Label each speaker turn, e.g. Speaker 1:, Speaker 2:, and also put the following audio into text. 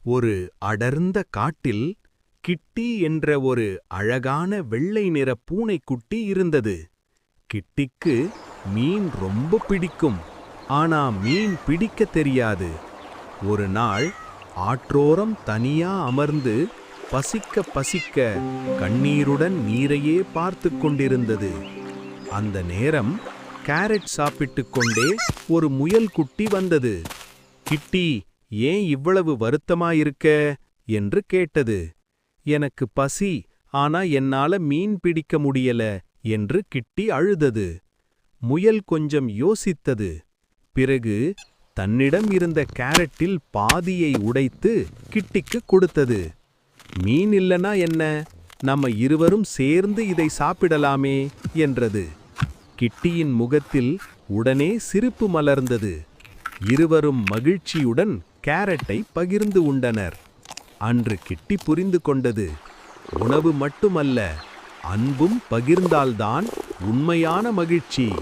Speaker 1: ஒரு அடர்ந்த காட்டில் கிட்டி என்ற ஒரு அழகான வெள்ளை நிற பூனைக்குட்டி இருந்தது. கிட்டிக்கு மீன் ரொம்ப பிடிக்கும். ஆனா மீன் பிடிக்கத் தெரியாது. ஒரு நாள் ஆற்றோரம் தனியா அமர்ந்து பசிக்க பசிக்க கண்ணீருடன் நீரையே பார்த்து கொண்டிருந்தது. அந்த நேரம் கேரட் சாப்பிட்டுக் கொண்டே ஒரு முயல் குட்டி வந்தது. கிட்டி, ஏன் இவ்வளவு வருத்தமாயிருக்க என்று கேட்டது. எனக்கு பசி, ஆனா என்னால மீன் பிடிக்க முடியல என்று கிட்டி அழுதது. முயல் கொஞ்சம் யோசித்தது. பிறகு தன்னிடம் இருந்த கேரட்டில் பாதியை உடைத்து கிட்டிக்கு கொடுத்தது. மீன் இல்லனா என்ன, நம்ம இருவரும் சேர்ந்து இதை சாப்பிடலாமே என்றது. கிட்டியின் முகத்தில் உடனே சிரிப்பு மலர்ந்தது. இருவரும் மகிழ்ச்சியுடன் கேரட்டை பகிர்ந்து உண்டனர். அன்று கிட்டி புரிந்து கொண்டது, உணவு மட்டுமல்ல, அன்பும் பகிர்ந்தால்தான் உண்மையான மகிழ்ச்சி.